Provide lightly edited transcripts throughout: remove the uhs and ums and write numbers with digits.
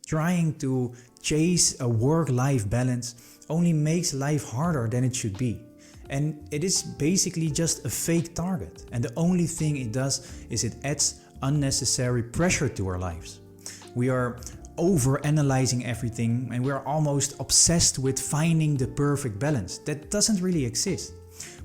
Trying to chase a work-life balance only makes life harder than it should be. And it is basically just a fake target. And the only thing it does is it adds unnecessary pressure to our lives. We are over-analyzing everything and we are almost obsessed with finding the perfect balance that doesn't really exist.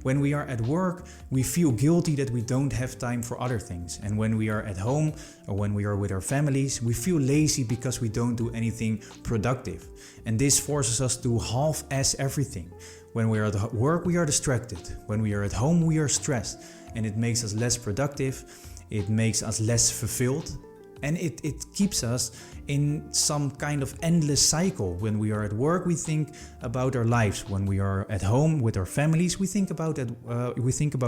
When we are at work, we feel guilty that we don't have time for other things. And when we are at home or when we are with our families, we feel lazy because we don't do anything productive. And this forces us to half-ass everything. When we are at work, we are distracted. When we are at home, we are stressed. And it makes us less productive. It makes us less fulfilled. And it keeps us in some kind of endless cycle. When we are at work, we think about our lives. When we are at home with our families, we think about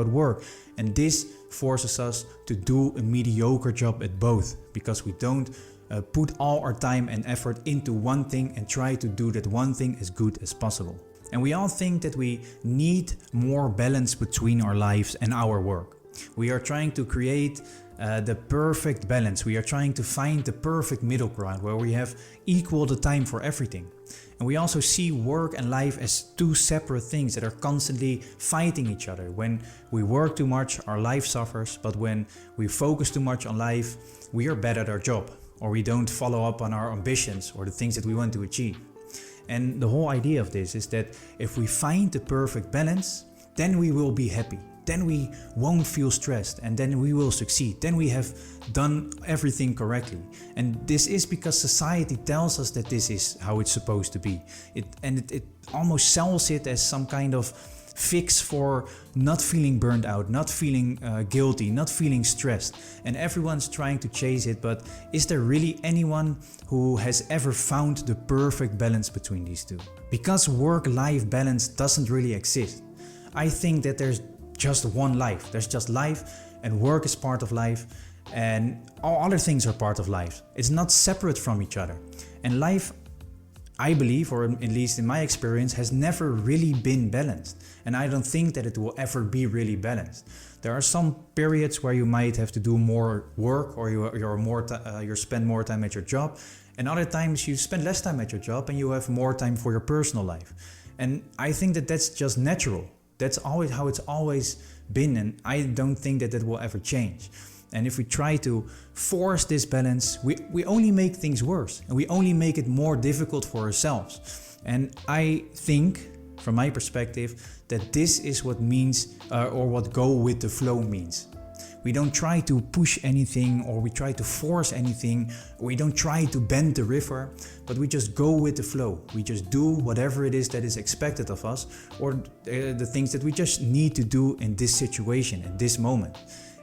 work. And this forces us to do a mediocre job at both, because we don't put all our time and effort into one thing and try to do that one thing as good as possible. And we all think that we need more balance between our lives and our work. We are trying to create the perfect balance. We are trying to find the perfect middle ground where we have equal the time for everything. And we also see work and life as two separate things that are constantly fighting each other. When we work too much, our life suffers, but when we focus too much on life, we are bad at our job, or we don't follow up on our ambitions or the things that we want to achieve. And the whole idea of this is that if we find the perfect balance, then we will be happy. Then we won't feel stressed, and then we will succeed. Then we have done everything correctly. And this is because society tells us that this is how it's supposed to be. It almost sells it as some kind of fix for not feeling burned out, not feeling guilty, not feeling stressed. And everyone's trying to chase it, but is there really anyone who has ever found the perfect balance between these two? Because work-life balance doesn't really exist. I think that there's just one life. There's just life, and work is part of life, and all other things are part of life. It's not separate from each other. And life, I believe, or at least in my experience, has never really been balanced. And I don't think that it will ever be really balanced. There are some periods where you might have to do more work, or you spend more time at your job, and other times you spend less time at your job and you have more time for your personal life. And I think that that's just natural. That's always how it's always been, and I don't think that that will ever change. And if we try to force this balance, we only make things worse, and we only make it more difficult for ourselves. And I think, from my perspective, that this is what means, or what go with the flow means. We don't try to push anything, or we try to force anything, or we don't try to bend the river, but we just go with the flow. We just do whatever it is that is expected of us, or the things that we just need to do in this situation, at this moment.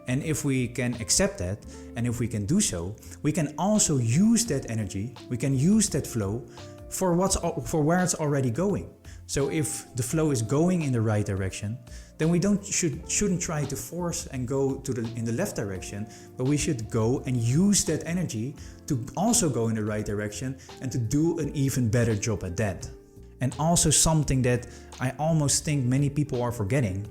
And if we can accept that, and if we can do so, we can also use that energy, we can use that flow for where it's already going. So if the flow is going in the right direction, then we shouldn't try to force and go in the left direction, but we should go and use that energy to also go in the right direction and to do an even better job at that. And also something that I almost think many people are forgetting,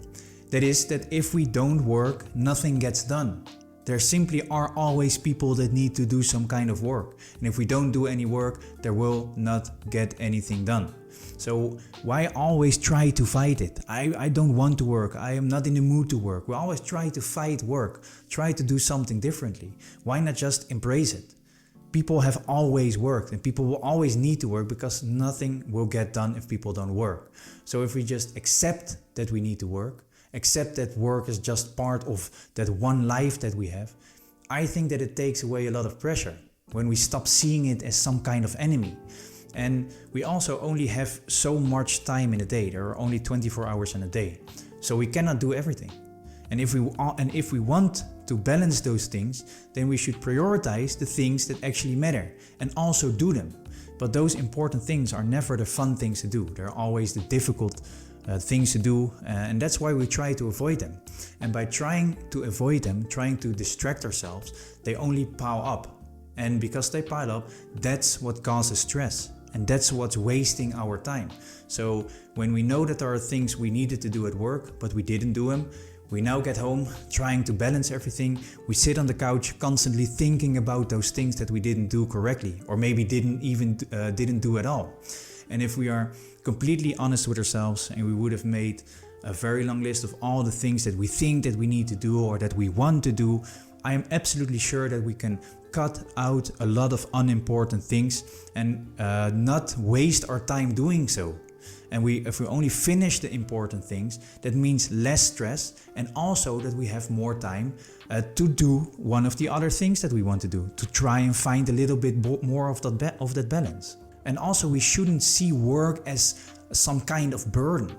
that is that if we don't work, nothing gets done. There simply are always people that need to do some kind of work. And if we don't do any work, there will not get anything done. So why always try to fight it? I don't want to work. I am not in the mood to work. We always try to fight work, try to do something differently. Why not just embrace it? People have always worked, and people will always need to work, because nothing will get done if people don't work. So if we just accept that we need to work, accept that work is just part of that one life that we have, I think that it takes away a lot of pressure when we stop seeing it as some kind of enemy. And we also only have so much time in a day. There are only 24 hours in a day. So we cannot do everything. And if we want to balance those things, then we should prioritize the things that actually matter and also do them. But those important things are never the fun things to do. They're always the difficult things to do, and that's why we try to avoid them. And by trying to avoid them, trying to distract ourselves, they only pile up. And because they pile up, that's what causes stress. And that's what's wasting our time. So when we know that there are things we needed to do at work, but we didn't do them, We now get home, trying to balance everything. We sit on the couch constantly thinking about those things that we didn't do correctly, or maybe didn't do at all. And if we are completely honest with ourselves and we would have made a very long list of all the things that we think that we need to do or that we want to do, I am absolutely sure that we can cut out a lot of unimportant things and not waste our time doing so. And if we only finish the important things, that means less stress, and also that we have more time to do one of the other things that we want to do, to try and find a little bit more of that balance. And also, we shouldn't see work as some kind of burden.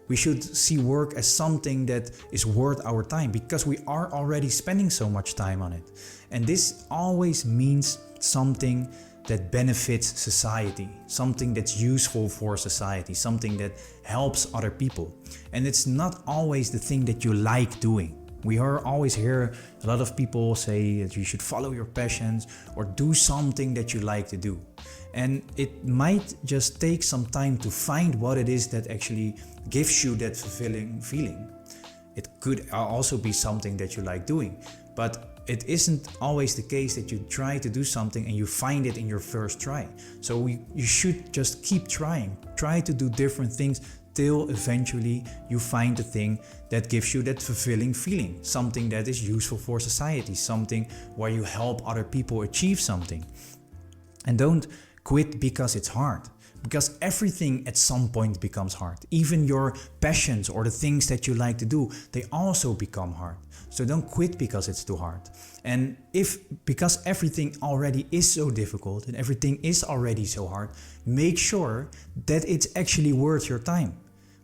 We should see work as something that is worth our time, because we are already spending so much time on it. And this always means something that benefits society, something that's useful for society, something that helps other people. And it's not always the thing that you like doing. We always hear a lot of people say that you should follow your passions or do something that you like to do. And it might just take some time to find what it is that actually gives you that fulfilling feeling. It could also be something that you like doing, but it isn't always the case that you try to do something and you find it in your first try. So you should just keep trying. Try to do different things till eventually you find the thing that gives you that fulfilling feeling. Something that is useful for society. Something where you help other people achieve something. And don't quit because it's hard. Because everything at some point becomes hard. Even your passions or the things that you like to do, they also become hard. So don't quit because it's too hard. And because everything already is so difficult and everything is already so hard, make sure that it's actually worth your time.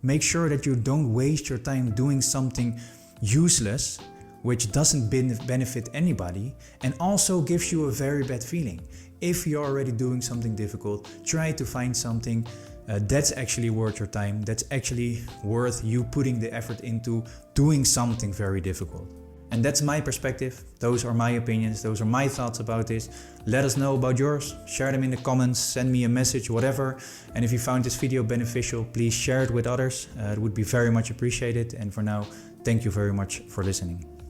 Make sure that you don't waste your time doing something useless, which doesn't benefit anybody and also gives you a very bad feeling. If you're already doing something difficult, try to find something that's actually worth your time, that's actually worth you putting the effort into doing something very difficult. And that's my perspective, those are my opinions, those are my thoughts about this. Let us know about yours, share them in the comments, send me a message, whatever. And if you found this video beneficial, please share it with others. It would be very much appreciated. And for now, thank you very much for listening.